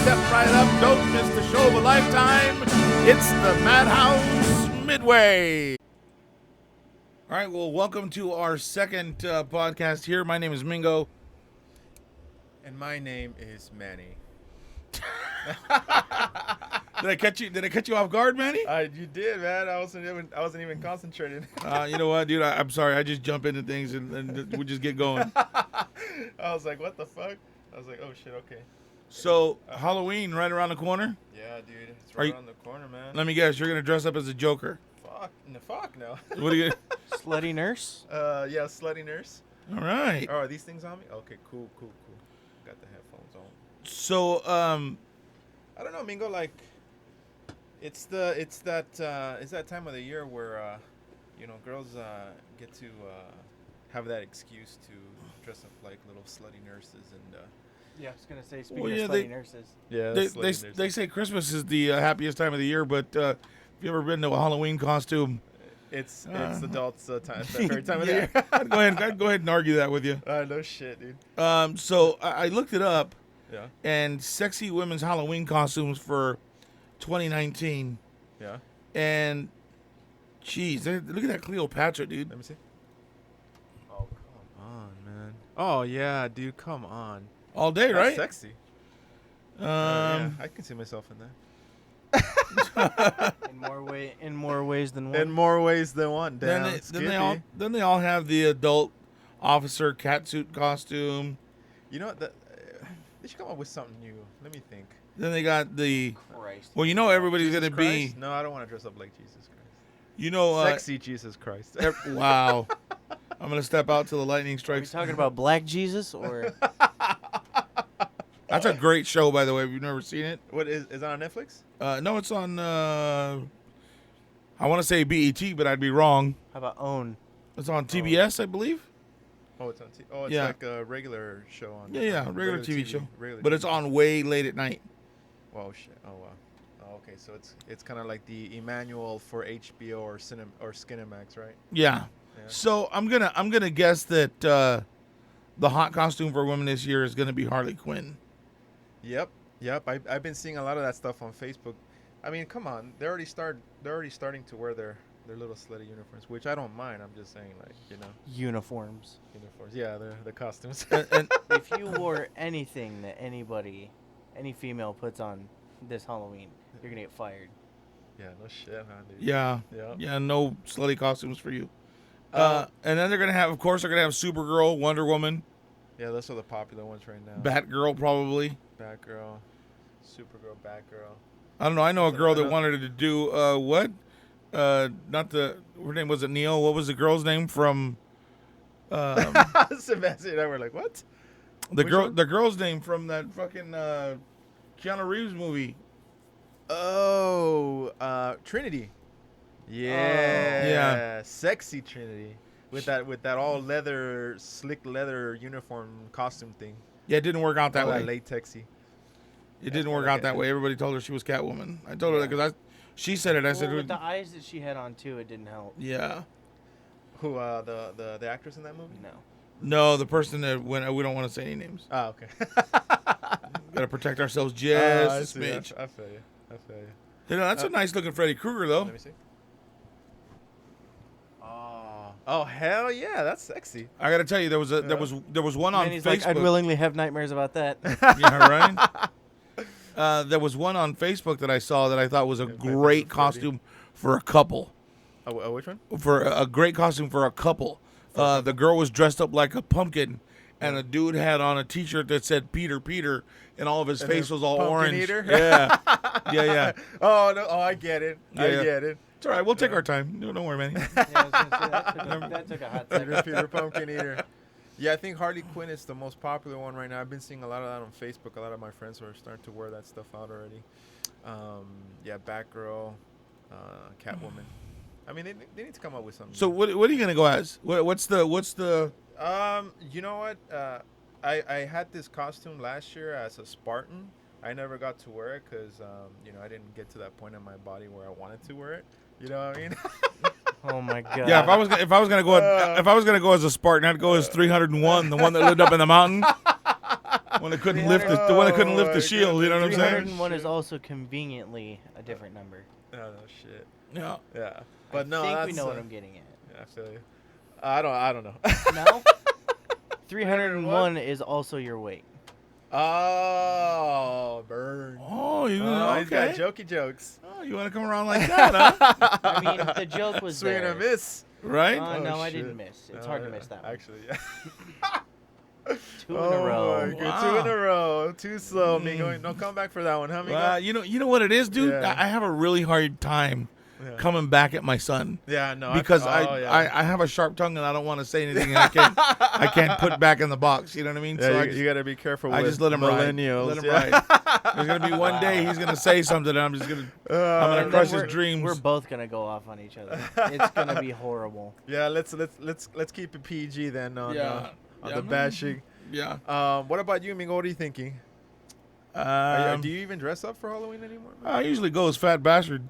Step right up. Don't miss the show of a lifetime. It's the Madhouse Midway. All right, well, welcome to our second podcast here. My name is Mingo. And my name is Manny. Did I catch you off guard, Manny? You did, man. I wasn't even concentrating. You know what, dude? I'm sorry. I just jump into things and we just get going. I was like, what the fuck? I was like, oh shit, okay. So Halloween right around the corner. Yeah, dude, it's right around the corner, man. Let me guess. You're gonna dress up as a Joker. Fuck no. What are you? Slutty nurse? Yeah, slutty nurse. All right. Oh, are these things on me? Okay, cool. Got the headphones on. So I don't know, Mingo. Like, it's that time of the year where girls get to have that excuse to dress up like little slutty nurses and. Yeah, I was gonna say speaking of slutty nurses. Yeah, they say Christmas is the happiest time of the year, but if you ever been to a Halloween costume, it's adults time every time of the year. I'd go ahead and argue that with you. No shit, dude. So I looked it up. Yeah. And sexy women's Halloween costumes for 2019. Yeah. And, geez, look at that Cleopatra, dude. Let me see. Oh, come on, man. Oh yeah, dude, come on. All day, That's right? Sexy. Yeah, I can see myself in that. in more ways than one. In more ways than one. Damn. Then they all have the adult officer catsuit costume. You know what? They should come up with something new. Let me think. Then they got the. Christ. Well, you know everybody's Jesus gonna Christ? be. No, I don't want to dress up like Jesus Christ. You know. Sexy Jesus Christ. Wow. I'm gonna step out till the lightning Are we strikes. talking about Black Jesus or? That's a great show, by the way. If you've never seen it. What is it on Netflix? No, it's on. I want to say BET, but I'd be wrong. How about OWN? It's on TBS, I believe. Oh, it's on. It's Yeah. like a regular show on. Yeah, regular TV show. Regular But TV. it's on way late at night. Oh shit! Oh wow! Oh, okay, so it's kind of like the Emmanuel for HBO or Skinemax, right? Yeah. Yeah. So I'm gonna guess that the hot costume for women this year is gonna be Harley Quinn. Yep. I've been seeing a lot of that stuff on Facebook. I mean, come on, they're already starting to wear their little slutty uniforms, which I don't mind. I'm just saying, like, Uniforms. Yeah, the costumes. And If you wore anything that any female puts on this Halloween, you're gonna get fired. Yeah, no shit, huh, dude? yeah, no slutty costumes for you. And then they're gonna have Supergirl, Wonder Woman, Yeah, those are the popular ones right now. Batgirl, probably. Batgirl, Supergirl, Batgirl. I don't know. I know a girl that wanted to do what? Her name wasn't Neo. What was the girl's name from? Sebastian and I were like, what? The Which girl, one? the girl's name from that fucking Keanu Reeves movie. Oh, Trinity. Yeah. Yeah. Sexy Trinity. With that all slick leather uniform costume thing. Yeah, it didn't work out that All way. latexy. It didn't work out that way. Everybody told her she was Catwoman. I told her that because she said it. I said, with the eyes that she had on too, it didn't help. yeah. Who the actress in that movie? No, the person that went. We don't want to say any names. Oh, okay. Got to protect ourselves I just see. a smidge. I feel you. You know, that's a nice looking Freddy Krueger though. Let me see. Oh hell yeah, that's sexy. I got to tell you, there was one on Manny's Facebook. like, I'd willingly have nightmares about that. Yeah, right. There was one on Facebook that I saw that I thought was a great costume for a couple. Which one? For a great costume for a couple. The girl was dressed up like a pumpkin, and the dude had on a T-shirt that said "Peter, Peter," and all of his face was all Pumpkin orange. Eater? Yeah. Oh no! Oh, I get it. I get it. It's all right. We'll take our time. No, don't worry, man. Yeah, I was gonna say, that took a hot second. Peter Pumpkin Eater. Yeah, I think Harley Quinn is the most popular one right now. I've been seeing a lot of that on Facebook. A lot of my friends are starting to wear that stuff out already. Yeah, Batgirl, Catwoman. I mean, they need to come up with something. So what are you gonna go as? What's the? You know what? I had this costume last year as a Spartan. I never got to wear it because I didn't get to that point in my body where I wanted to wear it. You know what I mean? Oh my god. Yeah, if I was gonna go as a Spartan, I'd go as 301, the one that lived up in the mountain. When I couldn't lift the one I couldn't lift the my shield. You know what I'm saying? 301 is also conveniently a different number. Oh, no shit. Yeah. Yeah. But I no, think that's, we know what I'm getting at. Yeah, I feel you. I don't know. No? 301 is also your weight. Oh, burn. Oh, you He's got okay? jokey jokes. Oh, you want to come around like that, huh? I mean, the joke was Swing there. and a miss. Right? Oh, Oh, no, I shit. didn't miss. It's hard to miss that one. Actually, yeah. 2 in a row. My God. Wow. 2 in a row. Too slow, Mingo. No comeback for that one, huh, Mingo? Well, you know what it is, dude. Yeah. I have a really hard time Yeah. coming back at my son Yeah, no. because yeah. I have a sharp tongue and I don't want to say anything I can't put back in the box. You know what I mean? Yeah, So you got to be careful I with just let him ride. millennials. Let him yeah. ride. There's gonna be one day he's gonna say something, and I'm just gonna I'm gonna And crush then his dreams. We're both gonna go off on each other. It's gonna be horrible. Yeah, let's keep it PG then on Yeah. on Yeah, the man. bashing. Yeah. What about you, Mingo? What are you thinking? Do you even dress up for Halloween anymore? I usually go as fat bastard,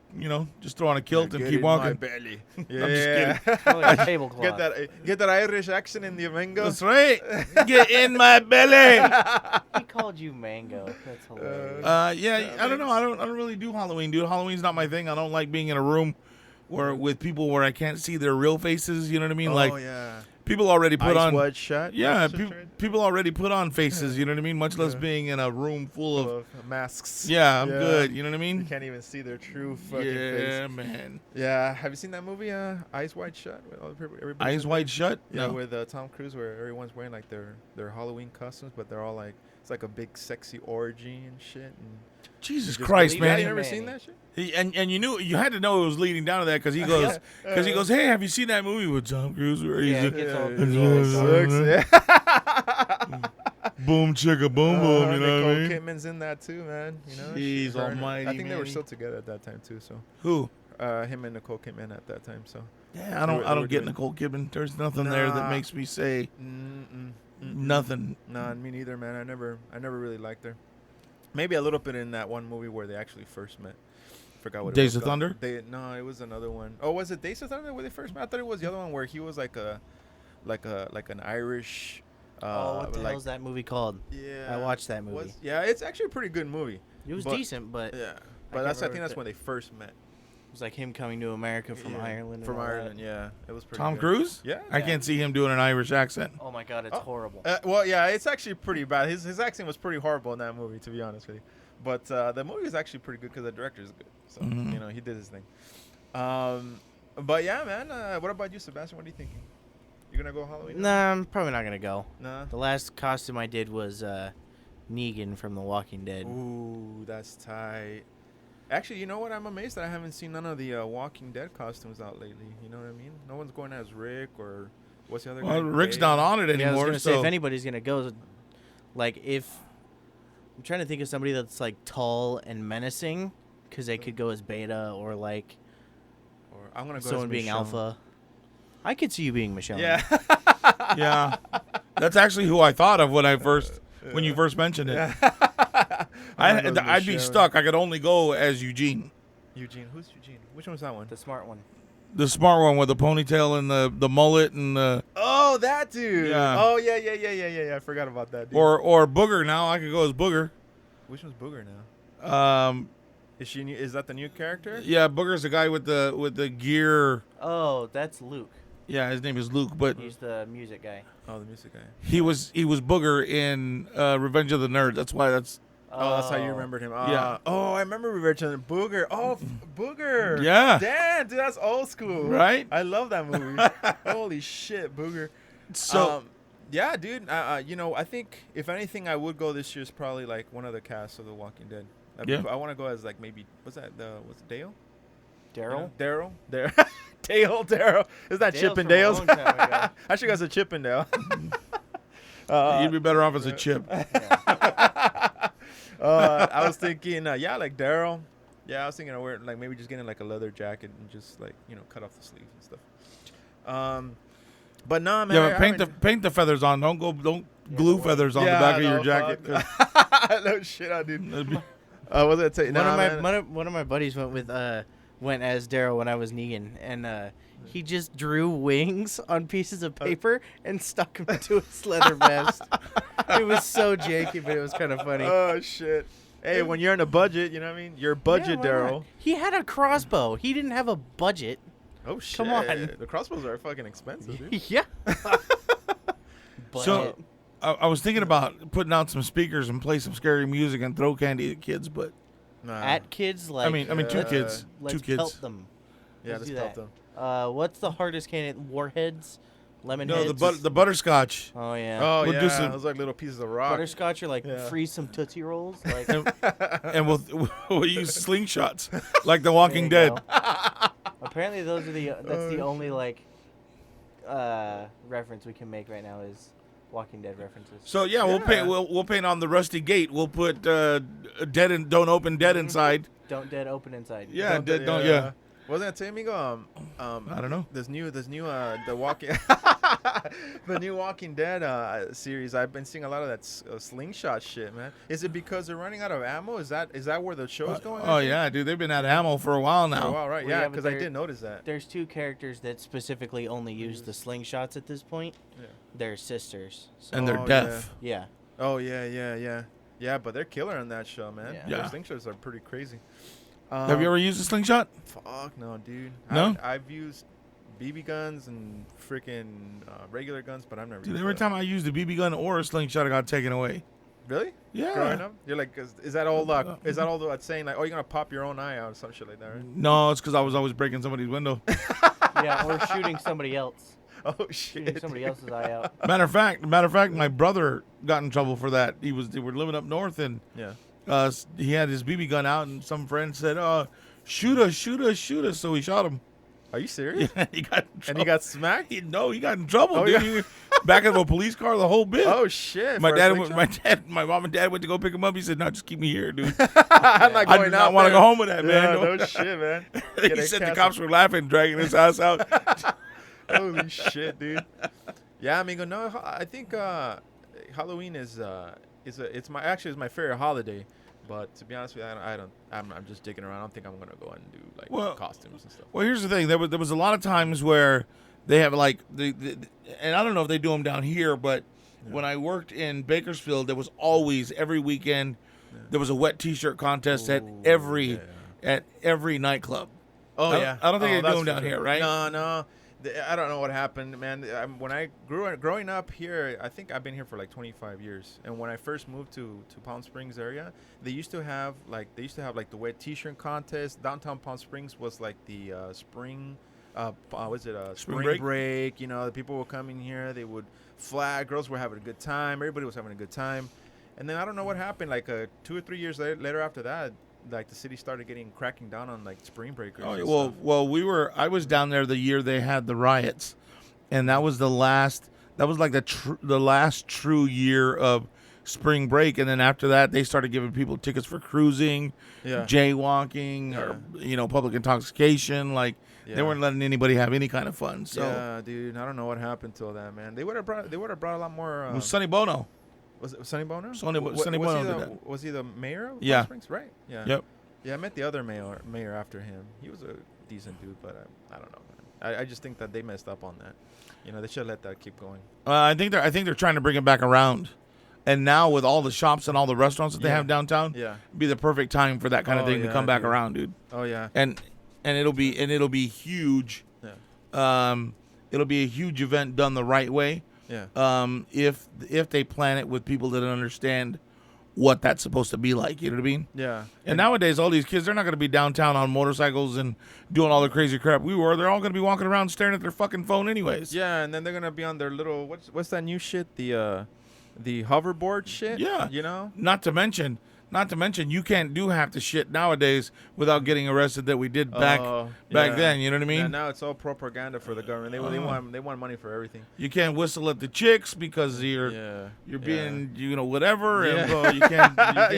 just throw on a kilt and Get keep in my walking. belly. just Yeah. Probably a tablecloth. Get that Irish accent in the Mingo. That's right. Get in my belly. He called you Mango. That's hilarious. Yeah, I don't know. I don't really do Halloween, dude. Halloween's not my thing. I don't like being in a room with people where I can't see their real faces. You know what I mean? Oh yeah. People already put Ice on. White shot. Yeah, Shot right? people already put on faces. You know what I mean? Much less Yeah. being in a room full of. Full of masks. Yeah, I'm Yeah. good. You know what I You mean? can't even see their true fucking Yeah, face. man. Yeah. Have you seen that movie, Eyes Wide Shut? With all the everybody's Eyes in wide it? shut. Yeah, No. with Tom Cruise, where everyone's wearing like their Halloween costumes, but they're all like it's like a big sexy orgy and shit. And Jesus just Christ, really- man. You never Manny. seen that shit? And you had to know it was leading down to that because he goes, hey, have you seen that movie with Tom Cruise where he's Yeah, a- it gets all- Yeah. Sucks, boom chicka boom boom, you know what I Nicole mean? Kidman's in that too, man. You know, Jeez her and- almighty, I think they were Manny. still together at that time too. So Who? him and Nicole Kidman at that time. So Yeah, I They were don't get doing- Nicole Kidman. There's nothing there that Nah. makes me say Mm-mm. nothing. Nah, me neither, man. I never really liked her. Maybe a little bit in that one movie where they actually first met. Forgot what Days it was of Thunder? No, it was another one. Oh, was it Days of Thunder where they first met? I thought it was the other one where he was like an Irish. Oh, what the like, hell's that movie called? Yeah, I watched that movie. Yeah, it's actually a pretty good movie. It was but- decent, but Yeah, can't but I think remember that's the- when they first met. it was like him coming to America from Yeah, Ireland. and From all that. Ireland, yeah, it was pretty. Tom good. Cruise? Yeah. I can't see him doing an Irish accent. Oh my god, it's Oh. horrible. Well, yeah, it's actually pretty bad. His accent was pretty horrible in that movie, to be honest with you. But the movie is actually pretty good because the director is good. So Mhm. he did his thing. But yeah, man. What about you, Sebastian? What are you thinking? You gonna go Halloween? Nah, I'm probably not gonna go. Nah. The last costume I did was Negan from The Walking Dead. Ooh, that's tight. Actually, you know what? I'm amazed that I haven't seen none of the Walking Dead costumes out lately. You know what I mean? No one's going as Rick or what's the other guy? Well, Rick's Dave? not on it Yeah, I was anymore. gonna so say if anybody's gonna go, like if I'm trying to think of somebody that's like tall and menacing, because they could go as Beta or like Or I'm gonna go someone as being Michonne. Alpha. I could see you being Michelle. Yeah. yeah, that's actually who I thought of when you first mentioned it. I'd be stuck. I could only go as Eugene, Eugene. Who's Eugene? Which one's that one? The smart one. the smart one with the ponytail and the mullet and the Oh, that dude. Yeah. Oh, yeah. I forgot about that dude. or Booger. Now I could go as Booger. Which one's Booger now? Is she? Is that the new character? Yeah, Booger's the guy with the gear. Oh, that's Luke. Yeah, his name is Luke, but He's the music guy. Oh, the music guy. he was Booger in Revenge of the Nerds. That's why that's Oh, that's how you remembered him. Yeah. Oh, I remember Revenge of the Booger. Oh, Booger. Yeah. Damn, dude, that's old school. Right? I love that movie. Holy shit, Booger. so. Yeah, dude. I think if anything, I would go this year is probably like one of the casts of The Walking Dead. Yeah. I want to go as like maybe what's that? What's it, Dale? Daryl. Daryl. Daryl. Is that Dale's Chip and from a Dale's? long time ago. I should go as a Chip and Dale. You'd be better off as a chip. I was thinking, like Daryl. Yeah, I was thinking of wearing like maybe just getting like a leather jacket and just like cut off the sleeves and stuff. But nah, man. Yeah, but paint the feathers on. Don't glue feathers on the back of your jacket. No shit, I did. That'd be- Was it? One of my buddies went with went as Daryl when I was Negan, and he just drew wings on pieces of paper and stuck them to his leather vest. It was so janky, but it was kind of funny. Oh shit! Hey, when you're on a budget, you know what I mean. Your budget, Yeah, why not? Daryl. He had a crossbow. He didn't have a budget. Oh shit! Come on. The crossbows are fucking expensive, dude. Yeah. So I was thinking about putting out some speakers and play some scary music and throw candy at kids, but Nah. at kids, like I mean, two Yeah. kids, let's two kids. pelt them. yeah, let's let's do pelt that. them. What's the hardest candy? Warheads, lemon No, heads. the butterscotch. Oh yeah. Oh We'll yeah, do some- those like little pieces of rock. Butterscotch or like Yeah. freeze some Tootsie Rolls. Like And we'll use slingshots like The there Walking you Dead. go. Apparently, those are that's the only like reference we can make right now is Walking Dead references. So yeah, we'll Yeah. paint we'll paint on the rusty gate. We'll put dead and don't open dead inside. Don't dead open inside. Yeah, don't yeah. Wasn't that saying, Amigo? I don't know. This new the Walking the new Walking Dead series. I've been seeing a lot of that slingshot shit, man. Is it because they're running out of ammo? Is that where the show's going? Oh yeah, dude, they've been out of ammo for a while For a now. while, right? Well, Yeah, yeah, but because I they're- did notice that. There's two characters that specifically only use the slingshots at this point. Yeah. They're sisters. So, And they're Oh, deaf. yeah. Oh yeah, but they're killer on that show, man. Yeah. Their Yeah. slingshots are pretty crazy. Have you ever used a slingshot? Fuck no, dude. No? I've used BB guns and freaking regular guns, but I've never. Dude, used every that. time I used a BB gun or a slingshot, I got taken away. Really? Yeah. Growing up, you're like, is that all? Is that all that's saying like, oh, you're gonna pop your own eye out or some shit like that, right? No, it's because I was always breaking somebody's window. Yeah, or shooting somebody else. Oh Shooting shit. somebody else's eye out. Matter of fact, my brother got in trouble for that. They were living up north, and Yeah. he had his BB gun out, and some friend said, shoot us, shoot us, shoot us. So he shot him. Are you serious? Yeah, he got in trouble. And he got smacked? No, he got in trouble, Oh, dude. yeah. Back of a police car, the whole bit. Oh shit. my for a dad, slingshot? my mom and dad went to go pick him up. He said, "No, just keep me here, dude. I'm not I going do out not want to there. go home with that, Yeah, man." no shit, man. He Get a said the castle. cops were laughing, dragging his ass out. Holy shit, dude. Yeah, amigo. No, I think Halloween is it's my favorite holiday. But to be honest with you, I'm just digging around. I don't think I'm gonna go and do like costumes and stuff. Well, here's the thing. There was a lot of times where they have like and I don't know if they do them down here, but when I worked in Bakersfield, there was always every weekend there was a wet T-shirt contest at every nightclub. Oh I don't think they do that's them for down sure. here, right? No. I don't know what happened, man. When I growing up here, I think I've been here for like 25 years. And when I first moved to Palm Springs area, they used to have like the wet T-shirt contest. Downtown Palm Springs was like the spring. Spring break? You know, the people would come in here. They would flag. Girls were having a good time. Everybody was having a good time. And then I don't know what happened. Like 2 or 3 years later after that, like the city started cracking down on like spring breakers. Oh, and well, stuff. well, I was down there the year they had the riots, and that was the last. That was like the last true year of spring break, and then after that, they started giving people tickets for cruising, jaywalking, or public intoxication. Like they weren't letting anybody have any kind of fun. So yeah, dude, I don't know what happened till that, man. They would have brought a lot more. it was Sonny Bono. Was it Sonny Bono? Sonny Bono did that. Was he the mayor of Yeah. Palm Springs? Right. Yeah. Yep. Yeah, I met the other mayor after him. He was a decent dude, but I don't know, man. I just think that they messed up on that. You know, they should let that keep going. I think they're trying to bring it back around, and now with all the shops and all the restaurants that they have downtown, it'd be the perfect time for that kind of thing to come back around, dude. Oh yeah. And it'll be huge. Yeah. It'll be a huge event done the right way. Yeah. If they plan it with people that understand what that's supposed to be like, you know what I mean? Yeah. And nowadays, all these kids, they're not going to be downtown on motorcycles and doing all the crazy crap we were. They're all going to be walking around staring at their fucking phone anyways. Yeah, and then they're gonna be on their little what's that new shit? The hoverboard shit. Yeah. You know. Not to mention, you can't do half the shit nowadays without getting arrested that we did back then. You know what I mean? Yeah, now it's all propaganda for the government. They want money for everything. You can't whistle at the chicks because you're being whatever. Yeah. And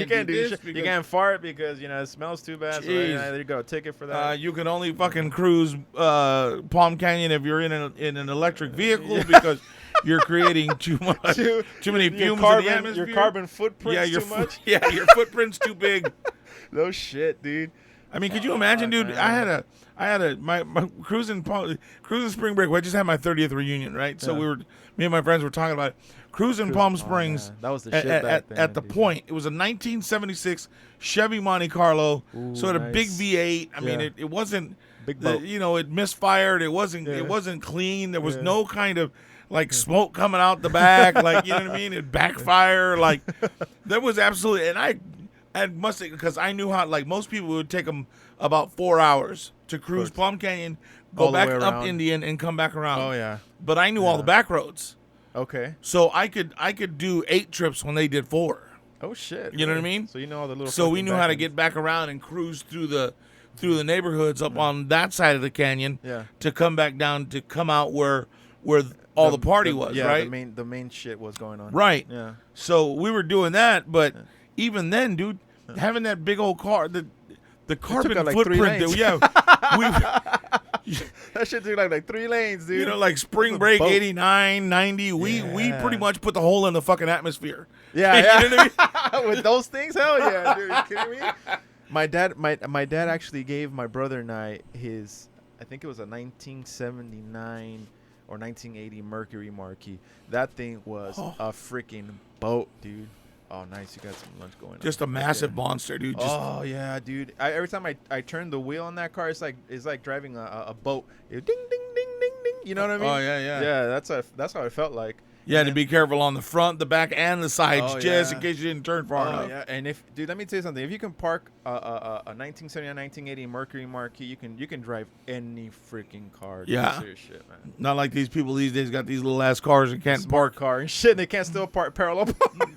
you can't do this. You can't fart because it smells too bad. So there you go, ticket for that. You can only fucking cruise Palm Canyon if you're in an electric vehicle because you're creating too many fumes in the atmosphere. Your carbon footprint your too much. your footprint's too big. No shit, dude. I mean, could you imagine, dude? Man. I had a my cruising spring break. I just had my 30th reunion, right? So me and my friends were talking about it. Cruising Palm Springs. That was the shit back then, at the dude. point. It was a 1976 Chevy Monte Carlo. Ooh, so it had a big nice. V8. I mean, Yeah. it wasn't Big boat. it misfired. It wasn't Yeah. it wasn't clean. There was Yeah. no kind of like smoke coming out the back, like you know what I mean. It backfire, like there was absolutely. And I must because I knew how like most people would take them about 4 hours to cruise Plum Canyon, go All the back way up around. Indian, and come back around. Oh yeah. But I knew all the back roads. Okay. So I could do 8 trips when they did 4. Oh shit. You know what I really? mean? So you know all the little. So we fucking knew how to backends. get back around and cruise through the neighborhoods up on that side of the canyon Yeah. to come back down to come out where all the party was, yeah, right? The main shit was going on. Right. Yeah. So we were doing that, but even then, dude, having that big old car, the carbon out, like, 3 footprint, lanes. That shit took like 3 lanes, dude. you know, like spring a break boat. 89, 90, we pretty much put the hole in the fucking atmosphere. Yeah, You know what I mean? With those things, hell yeah, dude. You kidding me? My dad actually gave my brother and I his, I think it was a 1979 or 1980 Mercury Marquis. That thing was a freaking boat, dude. Oh, nice. You got some lunch going on. Just a massive monster, dude. Just, Oh yeah, dude. Every time I turn the wheel on that car, it's like driving a boat. Ding ding ding ding ding. You know what I mean? Oh, yeah. Yeah, that's how it felt like. you had to be careful on the front, the back, and the sides, Oh, just yeah. in case you didn't turn far Oh enough. yeah, and dude, let me tell you something. If you can park a 1979, 1980 Mercury Marquis, you can drive any freaking car. Dude. Yeah. Serious shit, man. Not like these people these days got these little ass cars and can't Smart park. car and shit. And they can't still park parallel.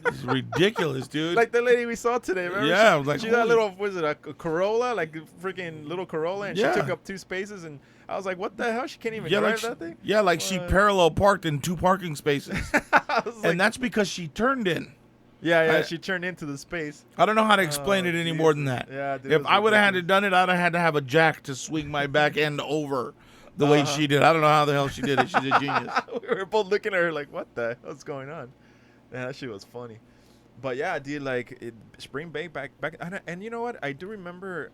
It's ridiculous, dude. Like the lady we saw today, remember? Yeah, I was like, she had a holy- little, was it a Corolla, like a freaking little Corolla, and Yeah. she took up 2 spaces, and I was like, what the hell? She can't even yeah, drive like that thing. yeah, like she What? parallel parked in 2 parking spaces, I was like, and that's because she turned in. yeah, I- she turned into the space. I don't know how to explain it any more than that. Yeah, dude, it If was I would have had to ridiculous. done it, I'd have had to have a jack to swing my back end over the way she did. I don't know how the hell she did it. She's a genius. We were both looking at her like, what the hell's going on? Man, that shit was funny. But yeah, dude, like spring break back, and you know what? I do remember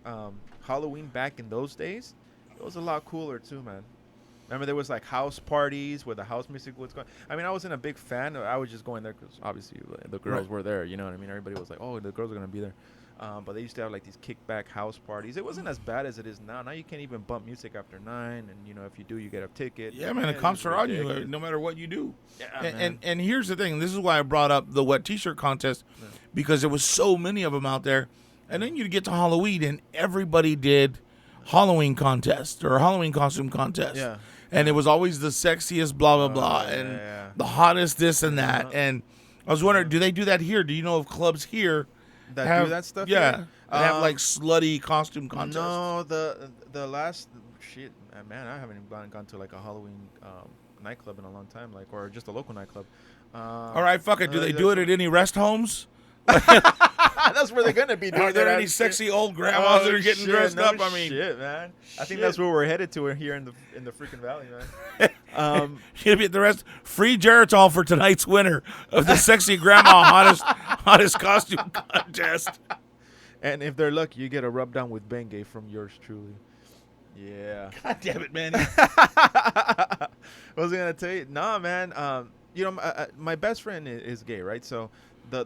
Halloween back in those days. It was a lot cooler too, man. Remember there was like house parties where the house music was going. I mean, I wasn't a big fan. I was just going there because obviously the girls Right. were there. You know what I mean? Everybody was like, oh, the girls are gonna be there. But they used to have like these kickback house parties. It wasn't as bad as it is now. Now you can't even bump music after 9, and you know if you do, you get a ticket. Yeah, man, the it's cops are on you ridiculous. no matter what you do. Yeah, And, man. and here's the thing. This is why I brought up the wet T-shirt contest because there was so many of them out there. And then you get to Halloween, and everybody did Halloween contest or Halloween costume contest. Yeah. And it was always the sexiest blah blah blah yeah, and yeah. the hottest this and that. And I was wondering, do they do that here? Do you know of clubs here That have do that stuff? Yeah, here? that have like slutty costume contests. No, the last shit, man. I haven't even gone to like a Halloween nightclub in a long time, like or just a local nightclub. All right, fuck it. Do they do it at any rest homes? That's where they're gonna be doing Are there it any at. sexy old grandmas that are getting shit, dressed no up? I mean, shit, man. I think shit. that's where we're headed to here in the freaking valley, man. You'll be at the rest. Free Geritol for tonight's winner of the sexy grandma hottest costume contest. And if they're lucky, you get a rub down with Bengay from yours truly. Yeah. God damn it, man. What was I gonna tell you? Nah, man. You know, my best friend is gay, right? So the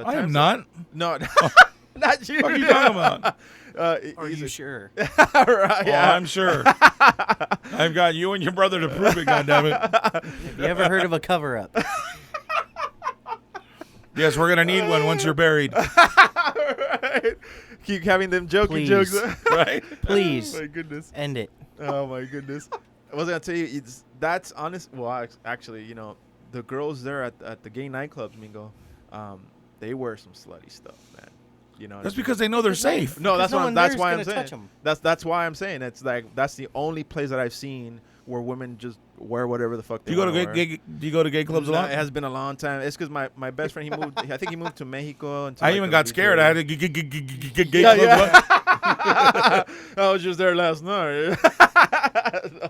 I am times not. no, not you. What are you talking about? Are he's you a- sure? right, yeah. Oh, I'm sure. I've got you and your brother to prove it. God damn it. Have you ever heard of a cover-up? Yes, we're gonna need one once you're buried. Right. Keep having them joking Please. jokes, Right? Please Oh my goodness. end it. Oh my goodness. I was gonna tell you, that's honest. Well, actually, you know, the girls there at the gay nightclubs, Mingo, they wear some slutty stuff, man. You know, what That's I mean? because they know they're safe. No, that's no why. one That's there's why I'm gonna saying. touch 'em. That's why I'm saying it's like that's the only place that I've seen where women just wear whatever the fuck Do they you go to want gay? Do you go to gay clubs a No, lot? it has been a long time. It's because my best friend, he moved. I think he moved to Mexico. And to, I like, even the got beach scared. I area. had to get gay Yeah, clubs. yeah. I was just there last night.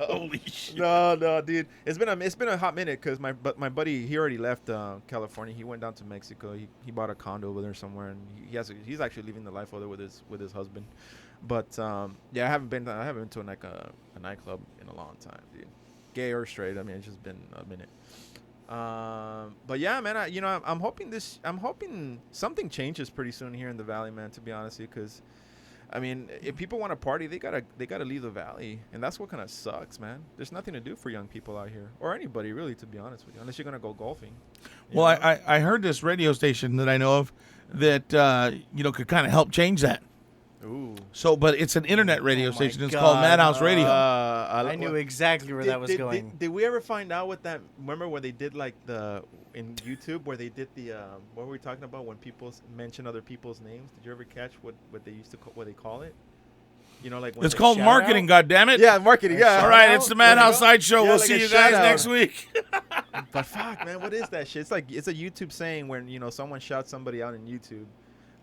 Holy shit! No, dude. It's been a hot minute because my buddy, he already left California. He went down to Mexico. He bought a condo over there somewhere, and he's actually living the life over there with his husband. But yeah, I haven't been to like a nightclub in a long time, dude. Gay or straight. I mean, it's just been a minute. But yeah, man. I'm hoping something changes pretty soon here in the Valley, man. To be honest with you, because I mean, if people want to party, they gotta leave the Valley, and that's what kind of sucks, man. There's nothing to do for young people out here, or anybody really, to be honest with you, unless you're gonna go golfing. Well, I heard this radio station that I know of that could kind of help change that. Ooh. So, but it's an internet radio Oh my station. It's God. called Madhouse Radio. I knew exactly where that was going. Did we ever find out what that? Remember where they did like in YouTube where they did the what were we talking about when people mention other people's names? Did you ever catch what they used to what they call it? You know, like when It's they called shout marketing. out? God damn it! Yeah, marketing. Yeah. All right, it's the Madhouse Sideshow. Yeah, We'll like see a you guys shout-out. next week. But fuck, man, what is that shit? It's a YouTube saying when someone shouts somebody out in YouTube,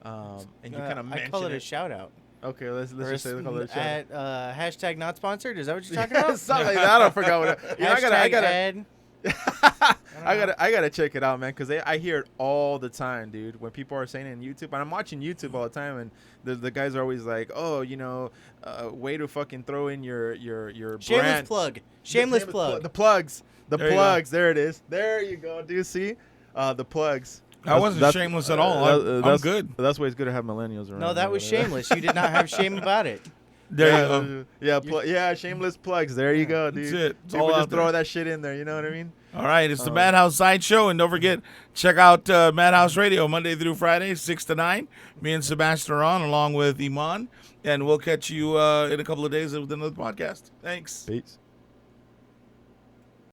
and you kind of mention I call it a shout out. Okay, let's Or just say we call it a shout out. hashtag not sponsored. Is that what you're talking about? Something like that. I don't forget what. I gotta. ad. I gotta check it out, man, because I hear it all the time, dude. When people are saying it in YouTube, and I'm watching YouTube all the time, and the guys are always like, "Oh, way to fucking throw in your Shameless brand." plug. Shameless plug. The plugs. There you Plugs. There it is. There you go. Do you see? The plugs. I wasn't shameless at all. I'm good. That's why it's good to have millennials around. No, that was shameless. You did not have shame about it. There you go. Yeah, shameless plugs. There you go, dude. That's it. It's People all just out throw there. that shit in there. You know what I mean? All right, it's the Madhouse Sideshow, and don't forget, check out Madhouse Radio Monday through Friday, 6 to 9. Me and Sebastian are on, along with Iman, and we'll catch you in a couple of days with another podcast. Thanks. Peace.